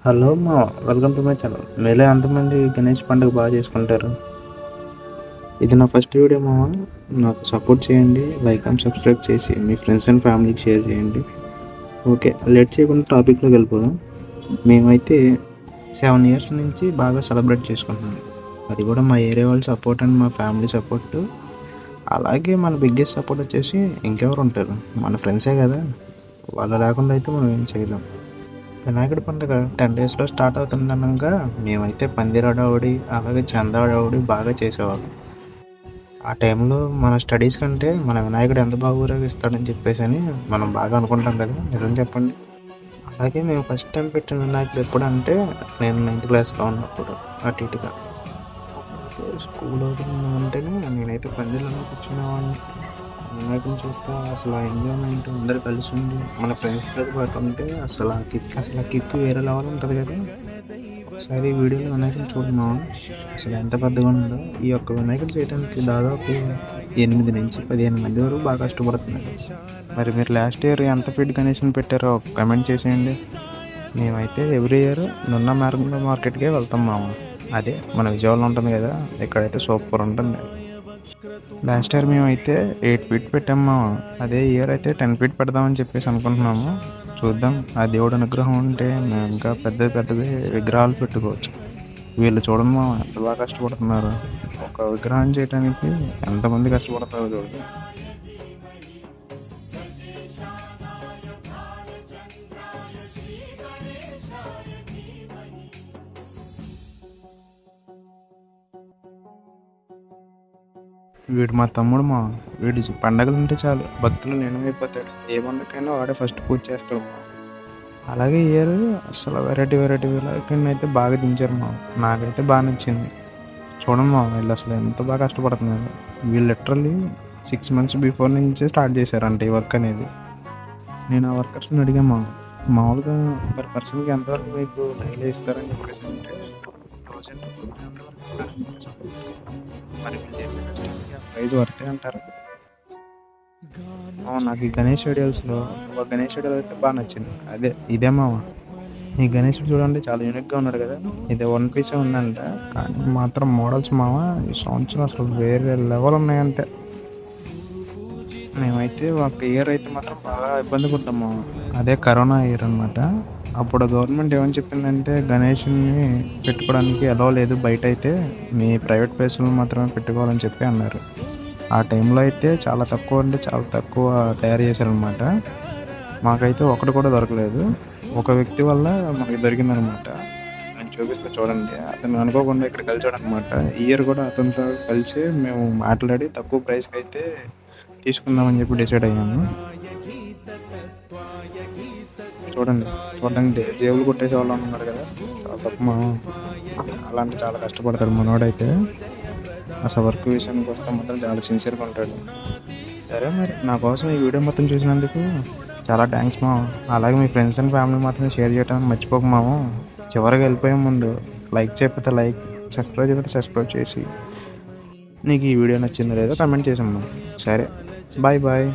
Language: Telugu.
హలో మా వెల్కమ్ టు మై ఛానల్. మీలో ఎంతమంది గణేష్ పండుగ బాగా చేసుకుంటారు? ఇది నా ఫస్ట్ వీడియో మామ. నాకు సపోర్ట్ చేయండి, లైక్ అండ్ సబ్స్క్రైబ్ చేసి మీ ఫ్రెండ్స్ అండ్ ఫ్యామిలీకి షేర్ చేయండి. ఓకే, లేట్ చేయకుండా టాపిక్లోకి వెళ్ళిపోదాం. మేమైతే 7 years నుంచి బాగా సెలబ్రేట్ చేసుకుంటున్నాం. అది కూడా మా ఏరియా వాళ్ళ సపోర్ట్ అండ్ మా ఫ్యామిలీ సపోర్ట్. అలాగే మన బిగ్గెస్ట్ సపోర్ట్ వచ్చేసి ఇంకెవరు ఉంటారు, మన ఫ్రెండ్సే కదా. వాళ్ళు లేకుండా అయితే మనం ఏం చేయలేం. వినాయకుడి పండుగ 10 daysలో స్టార్ట్ అవుతుండగా మేమైతే పందిరి హడావుడి అలాగే చందా హడావుడి బాగా చేసేవాళ్ళం. ఆ టైంలో మన స్టడీస్ కంటే మన వినాయకుడు ఎంత బాగా ఊరేగిస్తాడని చెప్పేసి అని మనం బాగా అనుకుంటాం కదా, నిజం చెప్పండి. అలాగే మేము ఫస్ట్ టైం పెట్టిన వినాయకుడు ఎప్పుడంటే నేను 9th క్లాస్లో ఉన్నప్పుడు. అటు ఇటుగా స్కూల్ అవుతుందంటేనే నేనైతే పందిరిలో కూర్చునేవాడిని. వినాయకుడిని చూస్తే అసలు ఆ ఎంజాయ్మెంట్ అందరు కలిసి ఉండి మన ఫ్రెండ్స్తో పాటు ఉంటే అసలు ఆ కిక్ వేరే లెవెల్ ఉంటుంది కదా. ఒకసారి ఈ వీడియోలో వినాయకుడిని చూడమా, అసలు ఎంత పెద్దగా ఉందో. ఈ యొక్క వినాయకుడు చేయడానికి దాదాపు 8 నుంచి 15 మంది వరకు బాగా కష్టపడుతున్నారు. మరి మీరు లాస్ట్ ఇయర్ ఎంత ఫీట్ గణేష్ని పెట్టారో కమెంట్ చేసేయండి. మేమైతే ఎవ్రీ ఇయర్ నున్న మార్కెట్కే వెళ్తాం మామ. అదే మన విజయవాడలో ఉంటుంది కదా, ఇక్కడైతే సూపర్ ఉంటుంది. లాస్ట్ ఇయర్ మేమైతే 8 feet పెట్టాము. అదే ఇయర్ అయితే 10 feet పెడదామని చెప్పేసి అనుకుంటున్నాము. చూద్దాం, ఆ దేవుడు అనుగ్రహం ఉంటే మేము ఇంకా పెద్ద పెద్దవి విగ్రహాలు పెట్టుకోవచ్చు. వీళ్ళు చూడండి మా ఎంత బాగా కష్టపడుతున్నారు. ఒక విగ్రహం చేయడానికి ఎంతమంది కష్టపడతారో చూడండి. వీడు మా తమ్ముడు మా. వీడి పండగలు ఉంటే చాలు భక్తులు లీనమైపోతాడు. ఏ పండుగకైనా వాడే ఫస్ట్ పూజ చేస్తాడు మా. అలాగే ఇయర్ అసలు వెరైటీ వినాయకుడిని అయితే బాగా దించారు మా. నాకైతే బాగా నచ్చింది. చూడండి మా, వీళ్ళు అసలు ఎంత బాగా కష్టపడుతున్నారు. వీళ్ళు లిటరల్లీ 6 months బిఫోర్ నుంచే స్టార్ట్ చేశారంట ఈ వర్క్ అనేది. నేను ఆ వర్కర్స్ని అడిగా మా, మామూలుగా పర్ పర్సన్కి ఎంతవరకు మీకు డైలీ ఇస్తారని చెప్పేసి అంటే 1000 వరకు ఇస్తారని చెప్పేసి. మరి వీళ్ళు చేసే కష్టానికి ఆ ప్రైజ్ వర్తే అంటారు. నాకు ఈ గణేష్ ఐడియల్స్లో ఒక గణేష్ ఐడియల్ అయితే బాగా నచ్చింది. ఇదే మామ. ఈ గణేషుడు చూడండి చాలా యూనిక్గా ఉన్నాడు కదా. ఇది 1 piece ఉందంట, కానీ మాత్రం మోడల్స్ మామ ఈ సంవత్సరం అసలు వేరే లెవెల్ ఉన్నాయంతే. మేమైతే ఒక ఇయర్ అయితే మాత్రం బాగా ఇబ్బంది పడ్డాం మామ. అదే కరోనా ఇయర్ అనమాట. అప్పుడు గవర్నమెంట్ ఏమని చెప్పిందంటే గణేషుని పెట్టుకోవడానికి అలౌ లేదు బయట, అయితే మీ ప్రైవేట్ ప్లేస్లో మాత్రమే పెట్టుకోవాలని చెప్పి అన్నారు. ఆ టైంలో అయితే చాలా తక్కువ అంటే చాలా తక్కువ తయారు చేశారనమాట. మాకైతే ఒకటి కూడా దొరకలేదు. ఒక వ్యక్తి వల్ల మనకి దొరికిందనమాట. నేను చూపిస్తే చూడండి. అతను అనుకోకుండా ఇక్కడ కలిసాడు అనమాట. ఈ ఇయర్ కూడా అతనితో కలిసి మేము మాట్లాడి తక్కువ ప్రైస్కి అయితే తీసుకుందామని చెప్పి డిసైడ్ అయ్యాము. చూడండి, చూడడానికి జేబులు కొట్టేసే వాళ్ళు ఉన్నారు కదా, చాలా తక్కువ. అలాంటి చాలా కష్టపడతాడు మనోడైతే. అసలు వర్క్ విషయానికి వస్తే మాత్రం చాలా సిన్సియర్గా ఉంటాడు. సరే, మరి నా కోసం ఈ వీడియో మొత్తం చూసినందుకు చాలా థ్యాంక్స్ మామ. అలాగే మీ ఫ్రెండ్స్ అండ్ ఫ్యామిలీ మాత్రం షేర్ చేయడానికి మర్చిపోకు మామ. చివరికి వెళ్ళిపోయే ముందు లైక్ చేయకపోతే లైక్, సబ్స్క్రైబ్ చేయకపోతే సబ్స్క్రైబ్ చేసి నీకు ఈ వీడియో నచ్చిందో లేదో కమెంట్ చేసామ్మా. సరే, బాయ్ బాయ్.